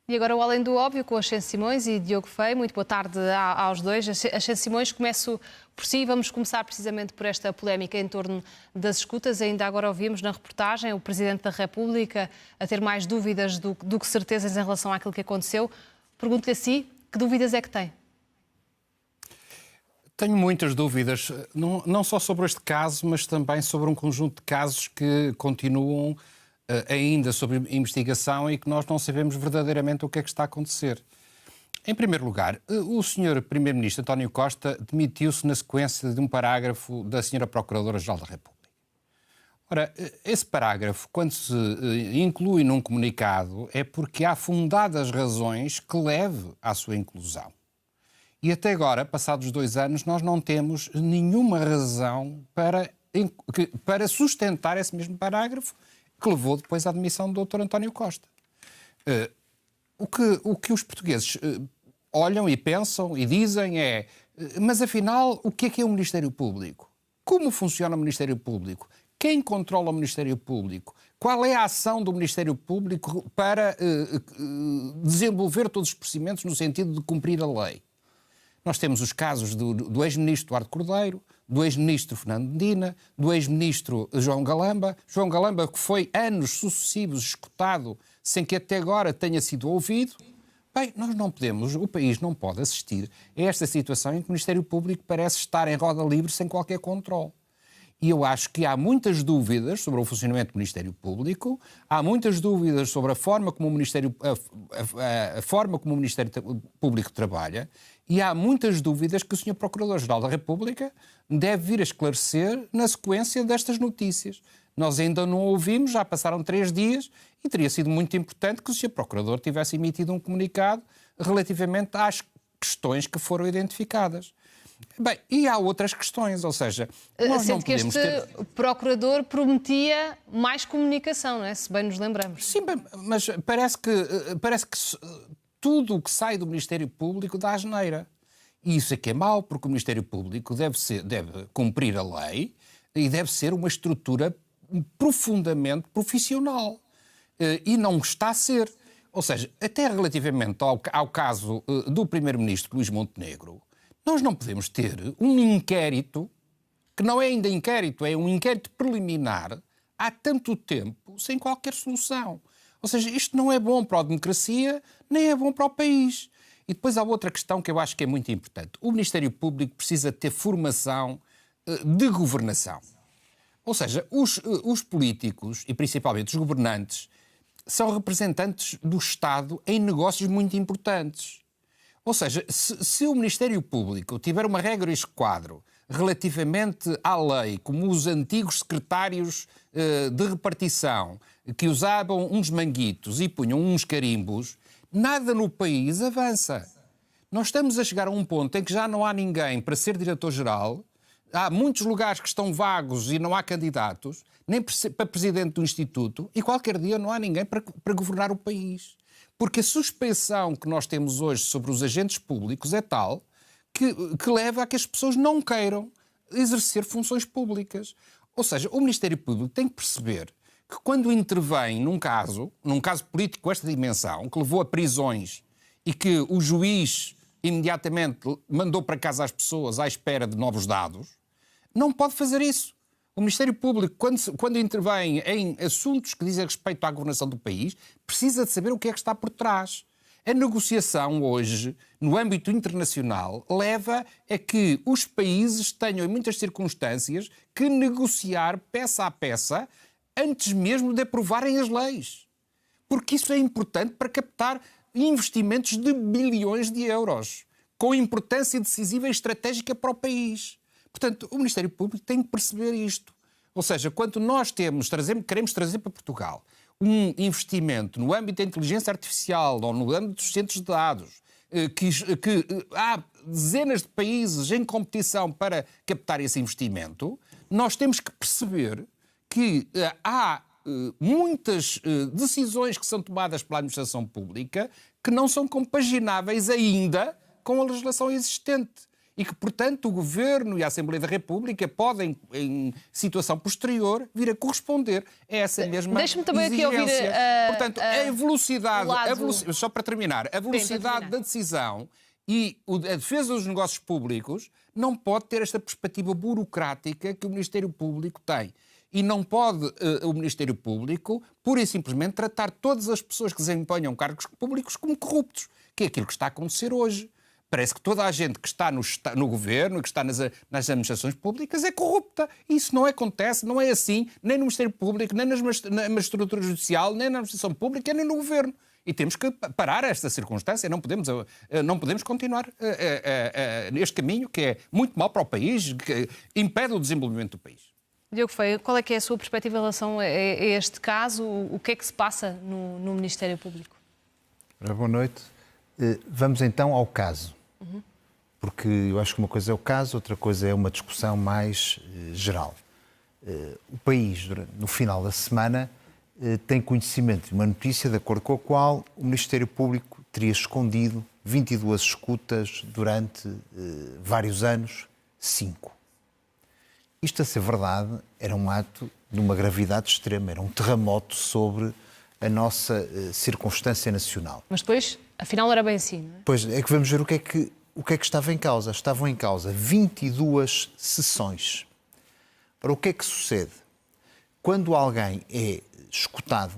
E agora o Além do Óbvio com Ascenso Simões e Diogo Feio. Muito boa tarde aos dois. Ascenso Simões, começo por si. Vamos começar precisamente por esta polémica em torno das escutas. Ainda agora ouvimos na reportagem o Presidente da República a ter mais dúvidas do que certezas em relação àquilo que aconteceu. Pergunto-lhe a si, que dúvidas é que tem? Tenho muitas dúvidas, não só sobre este caso, mas também sobre um conjunto de casos que continuam ainda sob investigação e que nós não sabemos verdadeiramente o que é que está a acontecer. Em primeiro lugar, o Sr. Primeiro-Ministro António Costa demitiu-se na sequência de um parágrafo da Sra. Procuradora-Geral da República. Ora, esse parágrafo, quando se inclui num comunicado, é porque há fundadas razões que leve à sua inclusão. E até agora, passados 2 anos, nós não temos nenhuma razão para sustentar esse mesmo parágrafo que levou depois à demissão do Dr. António Costa. O que os portugueses olham e pensam e dizem é: mas afinal, o que é o Ministério Público? Como funciona o Ministério Público? Quem controla o Ministério Público? Qual é a ação do Ministério Público para desenvolver todos os procedimentos no sentido de cumprir a lei? Nós temos os casos do ex-ministro Eduardo Cordeiro, do ex-ministro Fernando Medina, do ex-ministro João Galamba. João Galamba, que foi anos sucessivos escutado sem que até agora tenha sido ouvido. Bem, nós não podemos, o país não pode assistir a esta situação em que o Ministério Público parece estar em roda livre sem qualquer controle. E eu acho que há muitas dúvidas sobre o funcionamento do Ministério Público, há muitas dúvidas sobre a forma como o Ministério Público trabalha, e há muitas dúvidas que o Sr. Procurador-Geral da República deve vir a esclarecer na sequência destas notícias. Nós ainda não ouvimos, já passaram 3 dias, e teria sido muito importante que o Sr. Procurador tivesse emitido um comunicado relativamente às questões que foram identificadas. Bem, e há outras questões, ou seja, nós não podemos ter... Sendo que este procurador prometia mais comunicação, não é? Se bem nos lembramos. Sim, mas parece que tudo o que sai do Ministério Público dá asneira. E isso é que é mau, porque o Ministério Público deve cumprir a lei e deve ser uma estrutura profundamente profissional. E não está a ser. Ou seja, até relativamente ao caso do Primeiro-Ministro Luís Montenegro, nós não podemos ter um inquérito, que não é ainda inquérito, é um inquérito preliminar, há tanto tempo, sem qualquer solução. Ou seja, isto não é bom para a democracia, nem é bom para o país. E depois há outra questão que eu acho que é muito importante. O Ministério Público precisa ter formação de governação. Ou seja, os políticos, e principalmente os governantes, são representantes do Estado em negócios muito importantes. Ou seja, se o Ministério Público tiver uma regra e quadro relativamente à lei, como os antigos secretários de repartição, que usavam uns manguitos e punham uns carimbos, nada no país avança. Nós estamos a chegar a um ponto em que já não há ninguém para ser diretor-geral, há muitos lugares que estão vagos e não há candidatos, nem para presidente do Instituto, e qualquer dia não há ninguém para governar o país. Porque a suspeição que nós temos hoje sobre os agentes públicos é tal que leva a que as pessoas não queiram exercer funções públicas. Ou seja, o Ministério Público tem que perceber que quando intervém num caso político com esta dimensão, que levou a prisões e que o juiz imediatamente mandou para casa as pessoas à espera de novos dados, não pode fazer isso. O Ministério Público, quando intervém em assuntos que dizem respeito à governação do país, precisa de saber o que é que está por trás. A negociação hoje, no âmbito internacional, leva a que os países tenham, em muitas circunstâncias, que negociar peça a peça antes mesmo de aprovarem as leis. Porque isso é importante para captar investimentos de bilhões de euros, com importância decisiva e estratégica para o país. Portanto, o Ministério Público tem que perceber isto. Ou seja, quando nós queremos trazer para Portugal um investimento no âmbito da inteligência artificial ou no âmbito dos centros de dados, que há dezenas de países em competição para captar esse investimento, nós temos que perceber que há muitas decisões que são tomadas pela administração pública que não são compagináveis ainda com a legislação existente. e que, portanto, o Governo e a Assembleia da República podem, em situação posterior, vir a corresponder a essa mesma Deixe-me também exigência. aqui ouvir Portanto, a velocidade, só para terminar, a velocidade da decisão e a defesa dos negócios públicos não pode ter esta perspectiva burocrática que o Ministério Público tem. E não pode o Ministério Público, pura e simplesmente, tratar todas as pessoas que desempenham cargos públicos como corruptos, que é aquilo que está a acontecer hoje. Parece que toda a gente que está no governo e que está nas administrações públicas é corrupta. Isso não acontece, não é assim, nem no Ministério Público, nem na magistratura judicial, nem na administração pública, nem no governo. E temos que parar esta circunstância, não podemos continuar neste caminho que é muito mau para o país, que impede o desenvolvimento do país. Diogo Feio, qual é que é a sua perspectiva em relação a este caso? O que é que se passa no Ministério Público? Boa noite. Vamos então ao caso. Porque eu acho que uma coisa é o caso, outra coisa é uma discussão mais geral. O país, no final da semana, tem conhecimento de uma notícia de acordo com a qual o Ministério Público teria escondido 22 escutas durante vários anos, 5. Isto, a ser verdade, era um ato de uma gravidade extrema, era um terremoto sobre a nossa circunstância nacional. Mas depois, afinal, era bem assim, não é? Pois, é que vamos ver o que é que estava em causa. Estavam em causa 22 sessões. Para o que é que sucede? Quando alguém é escutado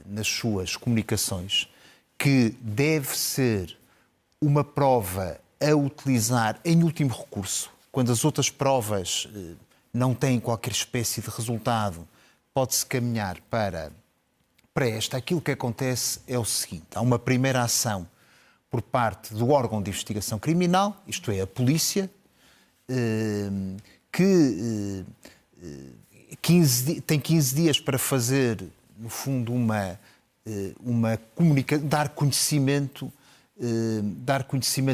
nas suas comunicações, que deve ser uma prova a utilizar em último recurso, quando as outras provas não têm qualquer espécie de resultado, pode-se caminhar para esta. Aquilo que acontece é o seguinte: há uma primeira ação por parte do órgão de investigação criminal, isto é, a polícia, que tem 15 dias para fazer, no fundo, dar conhecimento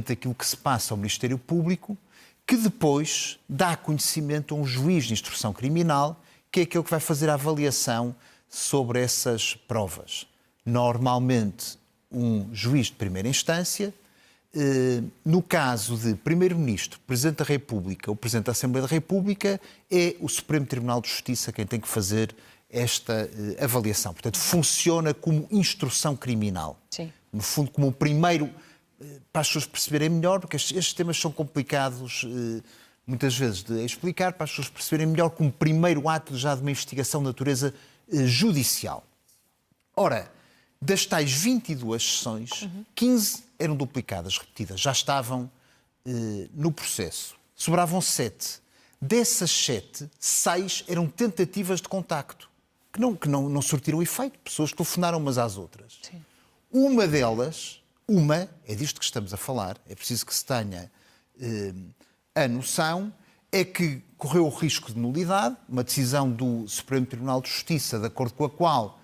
daquilo que se passa ao Ministério Público, que depois dá conhecimento a um juiz de instrução criminal, que é aquele que vai fazer a avaliação sobre essas provas. Normalmente, um juiz de primeira instância. No caso de Primeiro-Ministro, Presidente da República ou Presidente da Assembleia da República, é o Supremo Tribunal de Justiça quem tem que fazer esta avaliação. Portanto, funciona como instrução criminal. Sim. No fundo, como o primeiro, para as pessoas perceberem melhor, porque estes temas são complicados muitas vezes de explicar, para as pessoas perceberem melhor, como primeiro ato já de uma investigação de natureza judicial. Ora, das tais 22 sessões, 15 eram duplicadas, repetidas, já estavam no processo. Sobravam 7. Dessas 7, 6 eram tentativas de contacto, que não surtiram efeito. Pessoas que telefonaram umas às outras. Sim. Uma delas, é disto que estamos a falar, é preciso que se tenha a noção, é que correu o risco de nulidade, uma decisão do Supremo Tribunal de Justiça, de acordo com a qual,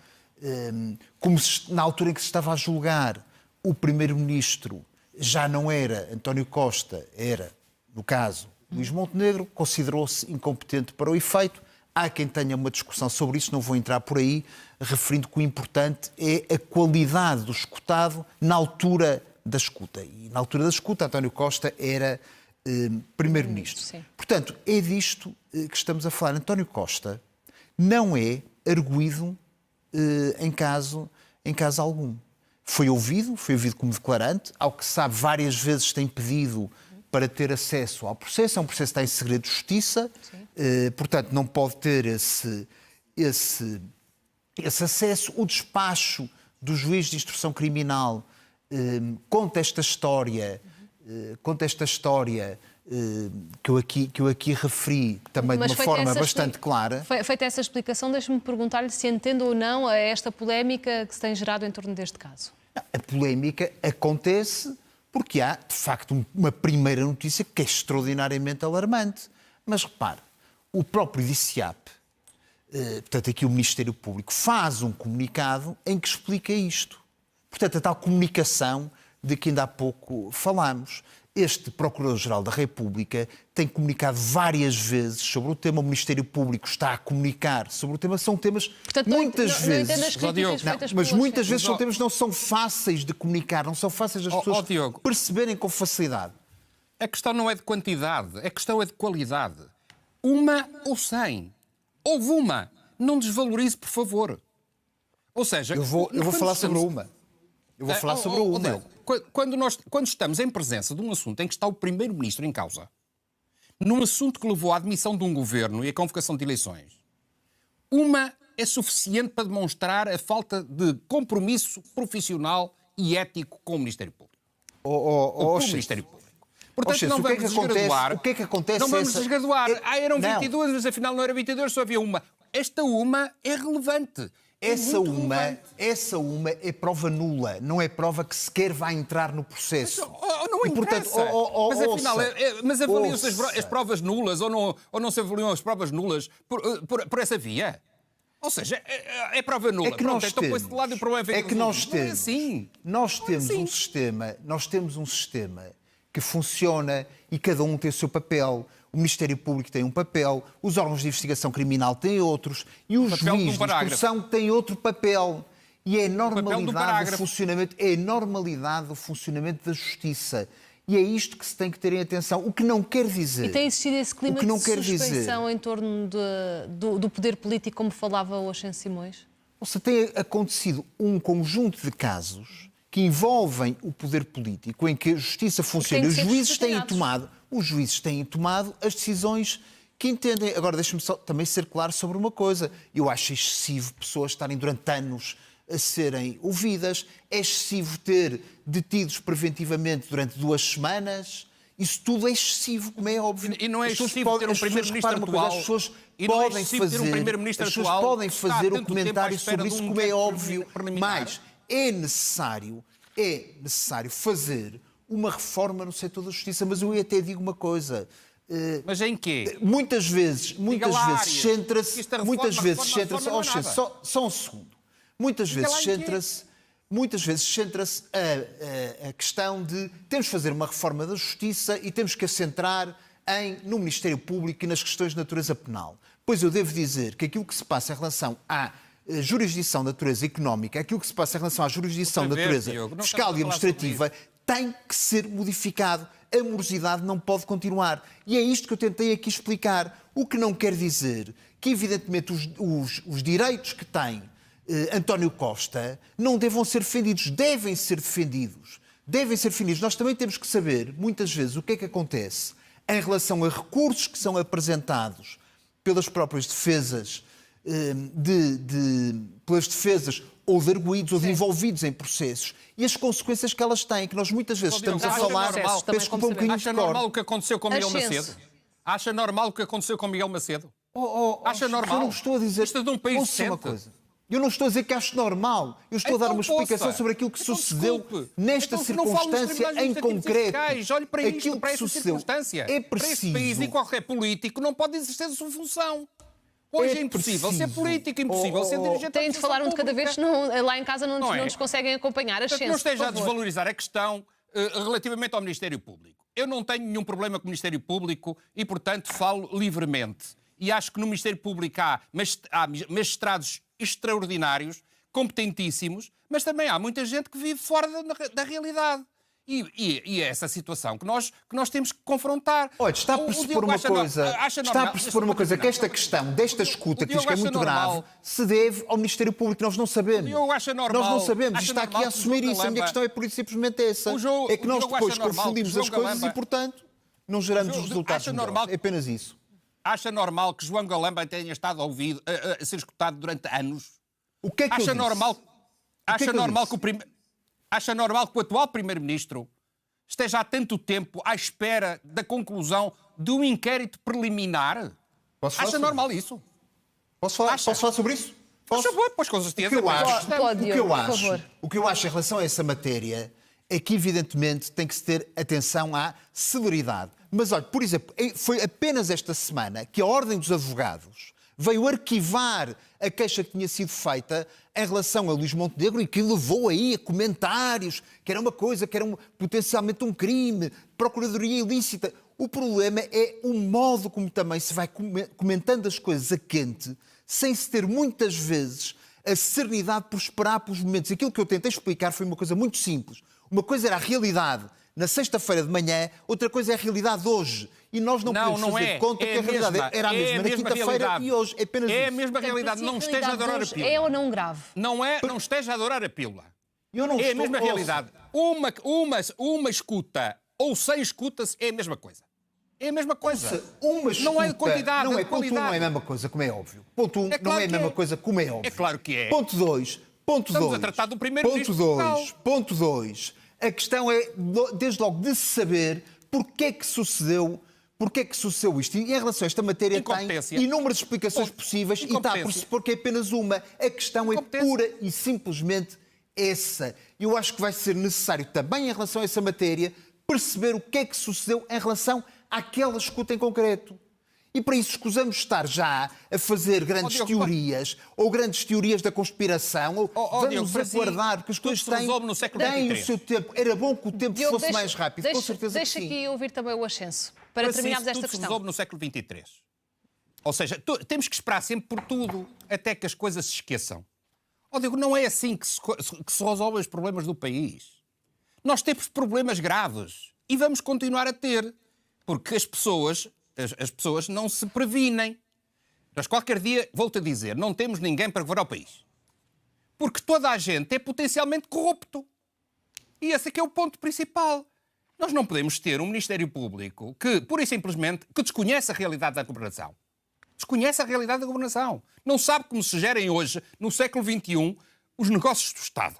na altura em que se estava a julgar, o Primeiro-Ministro já não era António Costa, era, no caso, Luís Montenegro, considerou-se incompetente para o efeito. Há quem tenha uma discussão sobre isso, não vou entrar por aí, referindo que o importante é a qualidade do escutado na altura da escuta. E na altura da escuta, António Costa era Primeiro-Ministro. Portanto, é disto que estamos a falar. António Costa não é arguido em caso algum. Foi ouvido como declarante, ao que se sabe várias vezes tem pedido para ter acesso ao processo. É um processo que está em segredo de justiça, portanto não pode ter esse acesso. O despacho do juiz de instrução criminal conta esta história que eu aqui referi também de uma forma bastante clara. Feita essa explicação, deixe-me perguntar-lhe se entende ou não a esta polémica que se tem gerado em torno deste caso. A polémica acontece porque há, de facto, uma primeira notícia que é extraordinariamente alarmante. Mas repare, o próprio DICIAP, portanto aqui o Ministério Público, faz um comunicado em que explica isto. Portanto, a tal comunicação de que ainda há pouco falámos. Este Procurador-Geral da República tem comunicado várias vezes sobre o tema, o Ministério Público está a comunicar sobre o tema. São temas, portanto, muitas vezes... Mas muitas vezes são temas que não são fáceis de comunicar, não são fáceis das pessoas perceberem com facilidade. A questão não é de quantidade, a questão é de qualidade. Uma ou 100. Houve uma. Não desvalorize, por favor. Ou seja... Eu vou falar sobre uma. Eu vou falar sobre uma. Quando estamos em presença de um assunto em que está o primeiro-ministro em causa, num assunto que levou à admissão de um governo e à convocação de eleições, uma é suficiente para demonstrar a falta de compromisso profissional e ético com o Ministério Público. Com o Ministério Público. Portanto, não vamos desgraduar. O que é que acontece? Não vamos desgraduar. Eram 22, mas afinal não era 22, só havia uma. Esta uma é relevante. Essa uma é prova nula, não é prova que sequer vai entrar no processo. Não interessa. Mas afinal, mas avaliam-se as provas nulas ou não se avaliam as provas nulas por essa via? Ou seja, é prova nula. É que nós então põe-se de lado e o problema é que nós temos. Não é assim. Nós temos um sistema que funciona e cada um tem o seu papel. O Ministério Público tem um papel, os órgãos de investigação criminal têm outros e o juiz de instrução tem outro papel. E é a normalidade do funcionamento da justiça. E é isto que se tem que ter em atenção. O que não quer dizer... E tem existido esse clima de suspeição em torno do poder político, como falava hoje em Simões? Ou seja, tem acontecido um conjunto de casos que envolvem o poder político, em que a justiça funciona. Os juízes têm tomado as decisões que entendem. Agora, deixa-me só também ser claro sobre uma coisa. Eu acho excessivo pessoas estarem durante anos a serem ouvidas. É excessivo ter detidos preventivamente durante 2 semanas. Isso tudo é excessivo, como é óbvio. E não é excessivo ter um primeiro-ministro atual. As pessoas podem fazer o comentário sobre isso, como é óbvio. Mas é necessário fazer uma reforma no setor da justiça. Mas eu até digo uma coisa. Mas em quê? Muitas vezes centra-se... Só um segundo. Muitas vezes centra-se a questão de temos de fazer uma reforma da justiça e temos que a centrar no Ministério Público e nas questões de natureza penal. Pois eu devo dizer que aquilo que se passa em relação à jurisdição de natureza económica, aquilo que se passa em relação à jurisdição de natureza fiscal e administrativa, tem que ser modificado. A morosidade não pode continuar. E é isto que eu tentei aqui explicar. O que não quer dizer que, evidentemente, os direitos que tem António Costa não devam ser defendidos. Devem ser defendidos. Nós também temos que saber, muitas vezes, o que é que acontece em relação a recursos que são apresentados pelas próprias defesas, pelas defesas ou de arguidos ou de envolvidos em processos e as consequências que elas têm, que nós muitas vezes estamos a falar... Acha normal o que aconteceu com Miguel Macedo? Acha normal o que aconteceu com Miguel Macedo? Acha normal? Eu não estou a dizer... Isto é de um país decente. Uma coisa. Eu não estou a dizer que acho normal. Eu estou a dar uma explicação sobre aquilo que sucedeu nesta circunstância em concreto. Olhe para isto, para esta circunstância. É preciso... Para este país e qualquer político não pode exercer a sua função. Hoje é impossível ser político, impossível ser dirigente. Têm de falar um de cada vez, senão lá em casa não nos conseguem acompanhar. Não esteja a desvalorizar a questão relativamente ao Ministério Público. Eu não tenho nenhum problema com o Ministério Público e, portanto, falo livremente. E acho que no Ministério Público há magistrados extraordinários, competentíssimos, mas também há muita gente que vive fora da realidade. E é essa situação que nós temos que confrontar. Olha, está a pressupor uma coisa, que esta questão desta escuta, que diz que é muito grave, se deve ao Ministério Público. Nós não sabemos. Nós não sabemos. Está aqui a assumir isso. A minha questão é simplesmente essa. É que nós depois confundimos as coisas e, portanto, não geramos os resultados melhores. É apenas isso. Acha normal que João Galamba tenha estado a ser escutado durante anos? O que é que acha normal? Acha normal que o atual Primeiro-Ministro esteja há tanto tempo à espera da conclusão de um inquérito preliminar? Acha normal isso? Posso falar sobre isso? Pois com certeza. O que eu acho em relação a essa matéria é que, evidentemente, tem que se ter atenção à celeridade. Mas, olha, por exemplo, foi apenas esta semana que a Ordem dos Advogados veio arquivar a queixa que tinha sido feita em relação a Luís Montenegro e que levou aí a comentários que era uma coisa, que era potencialmente um crime, procuradoria ilícita. O problema é o modo como também se vai comentando as coisas a quente, sem se ter muitas vezes a serenidade por esperar pelos momentos. Aquilo que eu tentei explicar foi uma coisa muito simples. Uma coisa era a realidade na sexta-feira de manhã, outra coisa é a realidade de hoje. E nós não podemos fazer de conta que a realidade era a mesma na quinta-feira e hoje. É apenas É a isso. mesma realidade. Não esteja a adorar a pílula. É ou não grave? Não esteja a adorar a pílula. Eu não É a estou- mesma realidade. Uma escuta ou 100 escutas é a mesma coisa. É a mesma coisa. Uma escuta, Não é de quantidade, não é é, de ponto 1 não é a qualidade. mesma coisa, como é óbvio. Ponto 1 É não claro é a que mesma é. coisa, como é óbvio. É claro que é. Ponto 2. Estamos a tratar do primeiro-ministro de Portugal. Ponto 2. A questão é, desde logo, de saber porque é que sucedeu isto. E em relação a esta matéria tem Incompetência. inúmeras explicações possíveis e está a Incompetência. pressupor que é apenas uma. A questão é Incompetência. pura e simplesmente essa. Eu acho que vai ser necessário também em relação a essa matéria perceber o que é que sucedeu em relação àquela escuta em concreto. E para isso escusamos estar já a fazer grandes Diogo, teorias ou grandes teorias da conspiração ou Diogo, vamos para si, aguardar, porque as tudo coisas se resolve no século têm o XXIII. seu tempo. Era bom que o tempo Diogo, fosse mais rápido, com certeza que Deixa sim. aqui ouvir também o Ascenso, para Para terminarmos si, esta tudo se questão. resolve no século XXIII. Ou seja, temos que esperar sempre por tudo, até que as coisas se esqueçam. Digo, não é assim que se resolvem os problemas do país. Nós temos problemas graves e vamos continuar a ter, porque as pessoas não se previnem. Nós qualquer dia, volto a dizer, não temos ninguém para governar o país. Porque toda a gente é potencialmente corrupto. E esse é que é o ponto principal. Nós não podemos ter um Ministério Público que, pura e simplesmente, que desconhece a realidade da governação. Desconhece a realidade da governação. Não sabe como se gerem hoje, no século XXI, os negócios do Estado.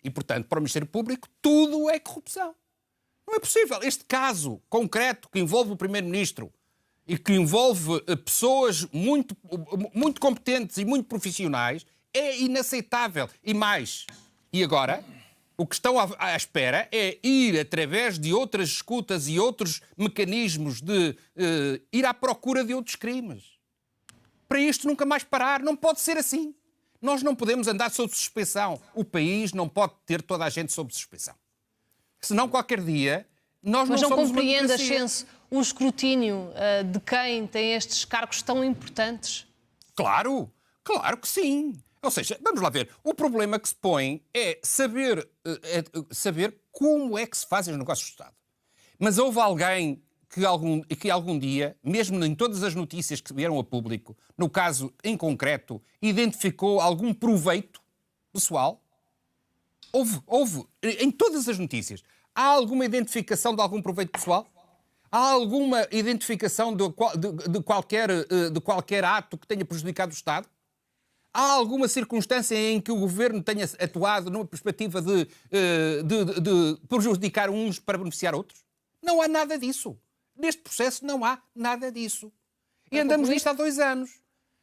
E, portanto, para o Ministério Público, tudo é corrupção. Não é possível. Este caso concreto que envolve o Primeiro-Ministro e que envolve pessoas muito competentes e muito profissionais é inaceitável. E mais. E agora, o que estão à espera é ir, através de outras escutas e outros mecanismos, de ir à procura de outros crimes. Para isto nunca mais parar. Não pode ser assim. Nós não podemos andar sob suspeição. O país não pode ter toda a gente sob suspeição. Senão, qualquer dia, nós Mas não não somos uma compreende, democracia. Ascenso, o escrutínio de quem tem estes cargos tão importantes? Claro que sim. Ou seja, vamos lá ver, o problema que se põe é saber como é que se fazem os negócios do Estado. Mas houve alguém que algum dia, mesmo em todas as notícias que vieram a público, no caso em concreto, identificou algum proveito pessoal? Houve, em todas as notícias. Há alguma identificação de algum proveito pessoal? Há alguma identificação de qualquer ato que tenha prejudicado o Estado? Há alguma circunstância em que o Governo tenha atuado numa perspectiva de prejudicar uns para beneficiar outros? Não há nada disso. Neste processo não há nada disso. E andamos nisto há 2 anos.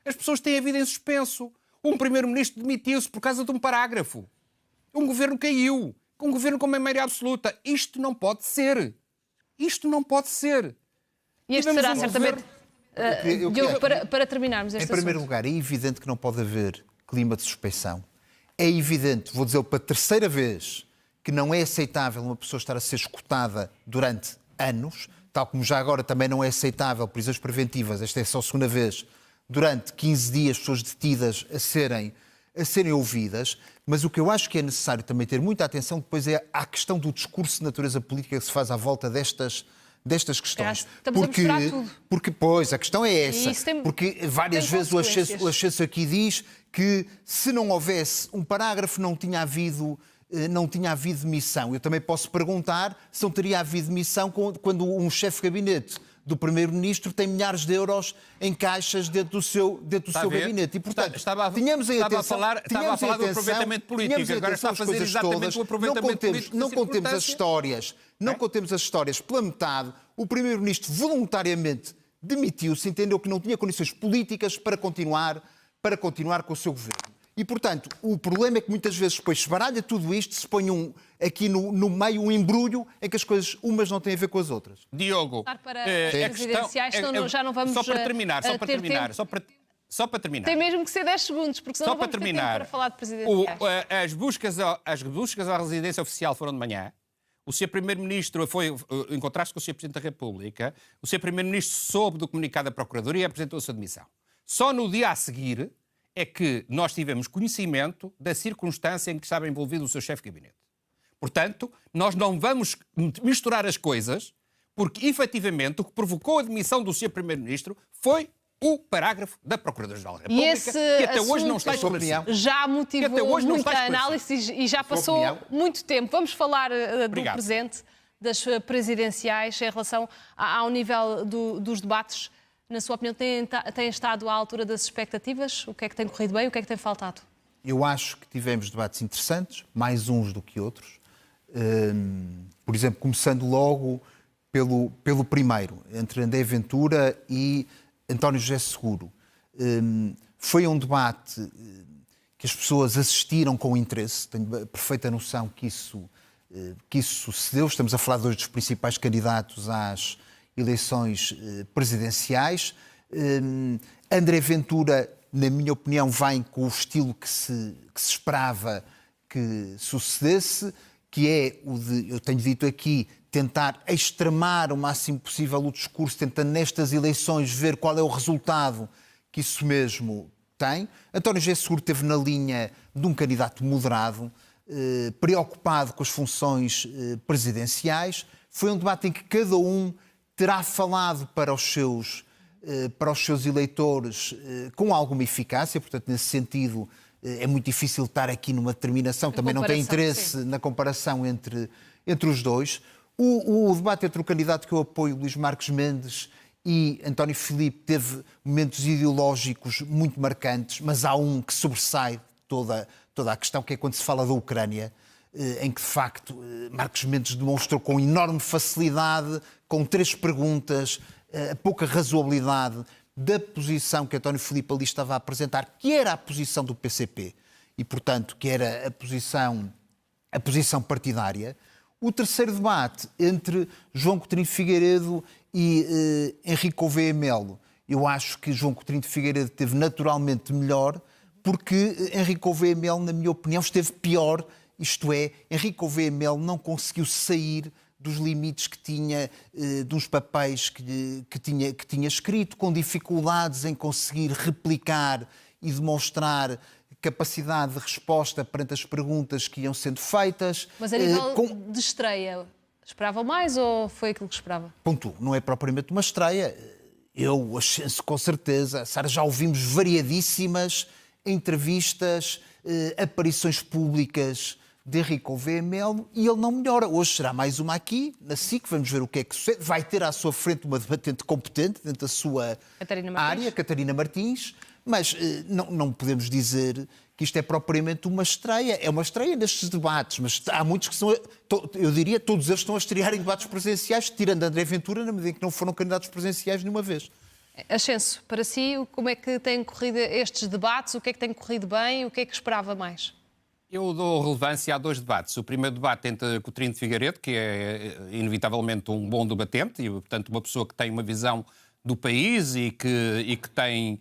As pessoas têm a vida em suspenso. Um Primeiro-Ministro demitiu-se por causa de um parágrafo. Um Governo caiu. Um Governo com maioria absoluta. Isto não pode ser. Isto não pode ser. E este Tivemos será um certamente... Eu Diogo, quero- para terminarmos este Em primeiro assunto. lugar, é evidente que não pode haver clima de suspeição. É evidente, vou dizer pela terceira vez, que não é aceitável uma pessoa estar a ser escutada durante anos, tal como já agora também não é aceitável prisões preventivas, esta é só a segunda vez, durante 15 dias pessoas detidas a serem ouvidas, mas o que eu acho que é necessário também ter muita atenção depois é à questão do discurso de natureza política que se faz à volta destas questões. Estamos a misturar tudo. Porque, pois, a questão é essa. isso tem- Porque várias tem vezes consequências. o Ascenso aqui diz que se não houvesse um parágrafo não tinha havido demissão. Eu também posso perguntar se não teria havido demissão quando um chefe de gabinete do Primeiro-Ministro tem milhares de euros em caixas dentro do seu Está a ver? gabinete. E, portanto, Estava tínhamos em a atenção, falar tínhamos em do atenção- aproveitamento político. tínhamos em Agora atenção está a as fazer coisas exatamente todas. o aproveitamento político da Não contemos as circunstância. histórias. Não contemos as histórias pela metade. O Primeiro-Ministro voluntariamente demitiu-se, entendeu que não tinha condições políticas para continuar com o seu governo. E, portanto, o problema é que muitas vezes depois se baralha tudo isto, se põe aqui no meio um embrulho em que as coisas umas não têm a ver com as outras. Diogo, Para a presidenciais, senão já não vamos Só para terminar, ter tempo. só para terminar. Tem mesmo que ser 10 segundos, porque senão Só não para vamos ter tempo terminar, para falar de presidenciais. as buscas à residência oficial foram de manhã. O Sr. Primeiro-Ministro foi encontrar-se com o Sr. Presidente da República. O Sr. Primeiro-Ministro soube do comunicado da Procuradoria e apresentou a sua demissão. Só no dia a seguir é que nós tivemos conhecimento da circunstância em que estava envolvido o seu chefe de gabinete. Portanto, nós não vamos misturar as coisas, porque, efetivamente, o que provocou a demissão do Sr. Primeiro-Ministro foi o parágrafo da Procuradora-Geral da República, que até hoje não está esclarecido. Já motivou muita análise e já passou muito tempo. Vamos falar do presente, das presidenciais, em relação ao nível dos debates. Na sua opinião, tem estado à altura das expectativas? O que é que tem corrido bem? O que é que tem faltado? Eu acho que tivemos debates interessantes, mais uns do que outros. Por exemplo, começando logo pelo primeiro, entre André Ventura e António José Seguro. Foi um debate que as pessoas assistiram com interesse, tenho a perfeita noção que isso sucedeu. Estamos a falar de dois dos principais candidatos às eleições presidenciais. André Ventura, na minha opinião, vem com o estilo que se esperava que sucedesse, que é o de, eu tenho dito aqui, tentar extremar o máximo possível o discurso, tentando nestas eleições ver qual é o resultado que isso mesmo tem. António José Seguro esteve na linha de um candidato moderado, preocupado com as funções presidenciais. Foi um debate em que cada um terá falado para os seus eleitores com alguma eficácia, portanto, nesse sentido, é muito difícil estar aqui numa determinação, também não tem interesse na comparação entre os dois. O debate entre o candidato que eu apoio, Luís Marques Mendes, e António Filipe, teve momentos ideológicos muito marcantes, mas há um que sobressai toda a questão, que é quando se fala da Ucrânia, em que, de facto, Marques Mendes demonstrou com enorme facilidade, com 3 perguntas, a pouca razoabilidade da posição que António Filipe ali estava a apresentar, que era a posição do PCP, e, portanto, que era a posição partidária. O terceiro debate entre João Coutinho de Figueiredo e Henrique Gouveia Melo. Eu acho que João Coutinho de Figueiredo esteve naturalmente melhor, porque Henrique Gouveia Melo, na minha opinião, esteve pior. Isto é, Henrique Gouveia Melo não conseguiu sair dos limites que tinha, dos papéis que tinha escrito, com dificuldades em conseguir replicar e demonstrar capacidade de resposta perante as perguntas que iam sendo feitas. Mas a nível de estreia, esperava mais ou foi aquilo que esperava? Ponto. Não é propriamente uma estreia. Eu achei com certeza. Sara, já ouvimos variadíssimas entrevistas, aparições públicas de Henrique Gouveia Melo e ele não melhora. Hoje será mais uma aqui, na SIC, vamos ver o que é que sucede. Vai ter à sua frente uma debatente competente dentro da sua área, Catarina Martins, mas não podemos dizer que isto é propriamente uma estreia. É uma estreia nestes debates, mas há muitos que são, eu diria, todos eles estão a estrear em debates presenciais, tirando André Ventura, na medida em que não foram candidatos presenciais nenhuma vez. Ascenso, para si, como é que têm corrido estes debates? O que é que tem corrido bem? O que é que esperava mais? Eu dou relevância a 2 debates. O primeiro debate entre Coutinho de Figueiredo, que é inevitavelmente um bom debatente e, portanto, uma pessoa que tem uma visão do país e que tem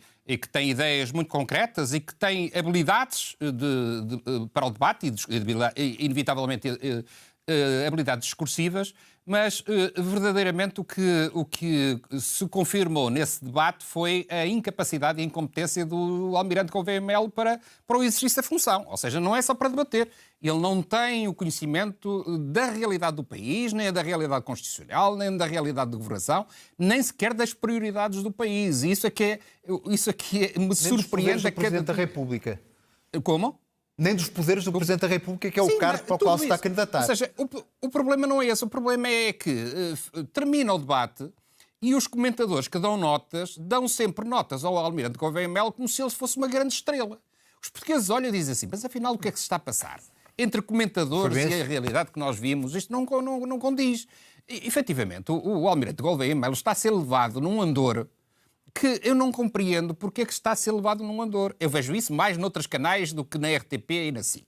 ideias muito concretas e que tem habilidades para o debate e inevitavelmente habilidades discursivas, mas verdadeiramente o que se confirmou nesse debate foi a incapacidade e a incompetência do Almirante Gouveia Melo para o exercício da função. Ou seja, não é só para debater. Ele não tem o conhecimento da realidade do país, nem da realidade constitucional, nem da realidade de governação, nem sequer das prioridades do país. E isso é que me surpreende. Nem do Presidente da República. Como? Nem dos poderes do Presidente da República, que é o cargo para o qual se está a candidatar. Ou seja, o problema não é esse. O problema é que termina o debate e os comentadores que dão notas, dão sempre notas ao Almirante Gouveia Melo como se ele fosse uma grande estrela. Os portugueses olham e dizem assim, mas afinal o que é que se está a passar? Entre comentadores e a realidade que nós vimos, isto não condiz. E, efetivamente, o Almirante Gouveia Melo está a ser levado num andor que eu não compreendo porque é que está a ser levado num andor. Eu vejo isso mais noutros canais do que na RTP e na SIC.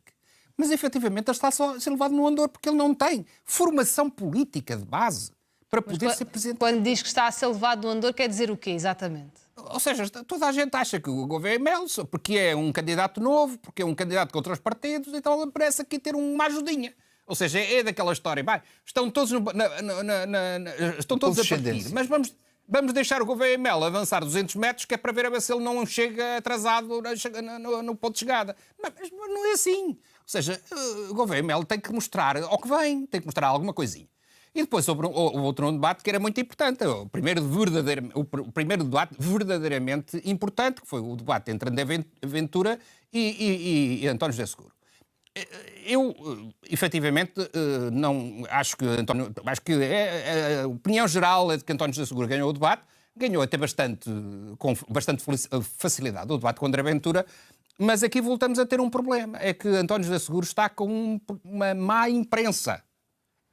Mas, efetivamente, ele está só a ser levado num andor porque ele não tem formação política de base para poder ser presidente. Quando diz que está a ser levado num andor, quer dizer o quê, exatamente? Ou seja, toda a gente acha que o Gouveia Melo, porque é um candidato novo, porque é um candidato contra os partidos, então ele parece aqui ter uma ajudinha. Ou seja, é daquela história, estão todos a partir, Vamos deixar o Gouveia Melo avançar 200 metros, que é para ver se ele não chega atrasado no ponto de chegada. Mas não é assim. Ou seja, o Gouveia Melo tem que mostrar ao que vem, tem que mostrar alguma coisinha. E depois sobre o outro debate que era muito importante, o primeiro debate verdadeiramente importante, que foi o debate entre André Ventura e António José Seguro. Eu, efetivamente, não acho que a opinião geral é de que António José Seguro ganhou o debate, ganhou até com bastante facilidade o debate com André Ventura, mas aqui voltamos a ter um problema, é que António José Seguro está com uma má imprensa.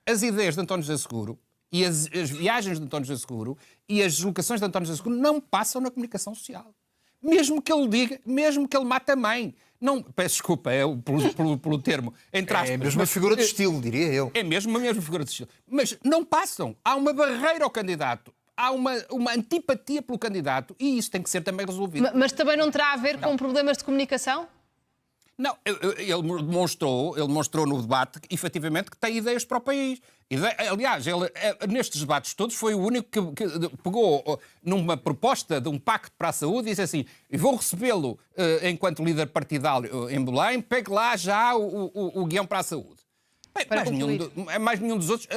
As ideias de António José Seguro e as viagens de António José Seguro e as deslocações de António José Seguro não passam na comunicação social. Mesmo que ele diga, mesmo que ele mate a mãe. Não, peço desculpa pelo termo. Entre aspas, é a mesma figura de estilo, diria eu. É mesmo a mesma figura de estilo. Mas não passam. Há uma barreira ao candidato. Há uma antipatia pelo candidato e isso tem que ser também resolvido. Mas também não terá a ver com problemas de comunicação? Não, ele demonstrou no debate, efetivamente, que tem ideias para o país. Aliás, ele, nestes debates todos, foi o único que pegou numa proposta de um pacto para a saúde e disse assim, vou recebê-lo enquanto líder partidário em Belém, pegue lá já o guião para a saúde. Mais nenhum dos outros.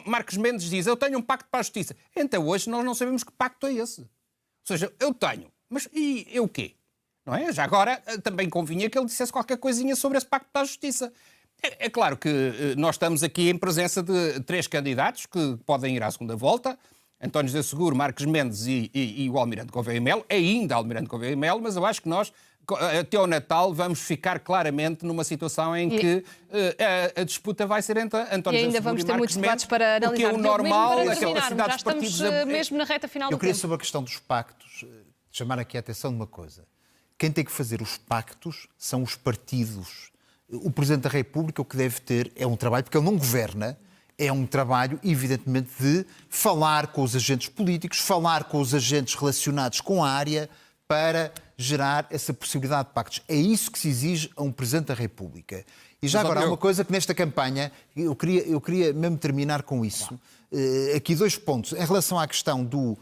Marcos Mendes diz, eu tenho um pacto para a justiça. Então hoje nós não sabemos que pacto é esse. Ou seja, eu tenho, mas e eu o quê? Não é? Já agora também convinha que ele dissesse qualquer coisinha sobre esse Pacto para a Justiça. É claro que nós estamos aqui em presença de 3 candidatos que podem ir à segunda volta. António José Seguro, Marcos Mendes e o Almirante Gouveia Melo. Ainda Almirante Gouveia Melo, mas eu acho que nós, até ao Natal, vamos ficar claramente numa situação em que a disputa vai ser entre António José Seguro e Marcos Mendes. E ainda vamos ter muitos debates para analisar. Porque é o normal, a quantidade já dos partidos... mesmo na reta final do tempo. Eu queria, sobre a questão dos pactos, chamar aqui a atenção de uma coisa. Quem tem que fazer os pactos são os partidos. O Presidente da República o que deve ter é um trabalho, porque ele não governa, é um trabalho, evidentemente, de falar com os agentes políticos, falar com os agentes relacionados com a área para gerar essa possibilidade de pactos. É isso que se exige a um Presidente da República. E já agora, há uma coisa que nesta campanha, eu queria mesmo terminar com isso. Aqui 2 pontos. Em relação à questão do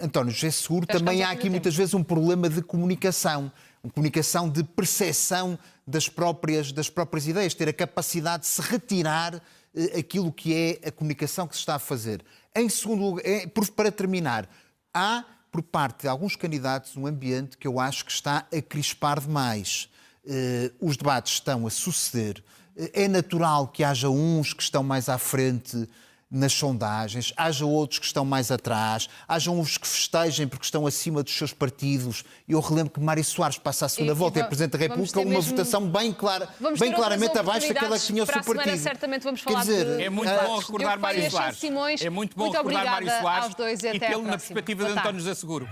António José Seguro, também há aqui muitas vezes um problema de comunicação. Uma comunicação de percepção das próprias ideias, ter a capacidade de se retirar aquilo que é a comunicação que se está a fazer. Em segundo lugar, para terminar, há, por parte de alguns candidatos, um ambiente que eu acho que está a crispar demais. Os debates estão a suceder. É natural que haja uns que estão mais à frente nas sondagens, haja outros que estão mais atrás, haja uns que festejem porque estão acima dos seus partidos. Eu relembro que Mário Soares passa a segunda volta e é Presidente da República com uma votação bem claramente abaixo daquela que tinha o seu partido. Certamente vamos falar é muito bom recordar Mário Soares. É muito bom recordar Mário Soares e tê-lo na perspectiva de António José Seguro.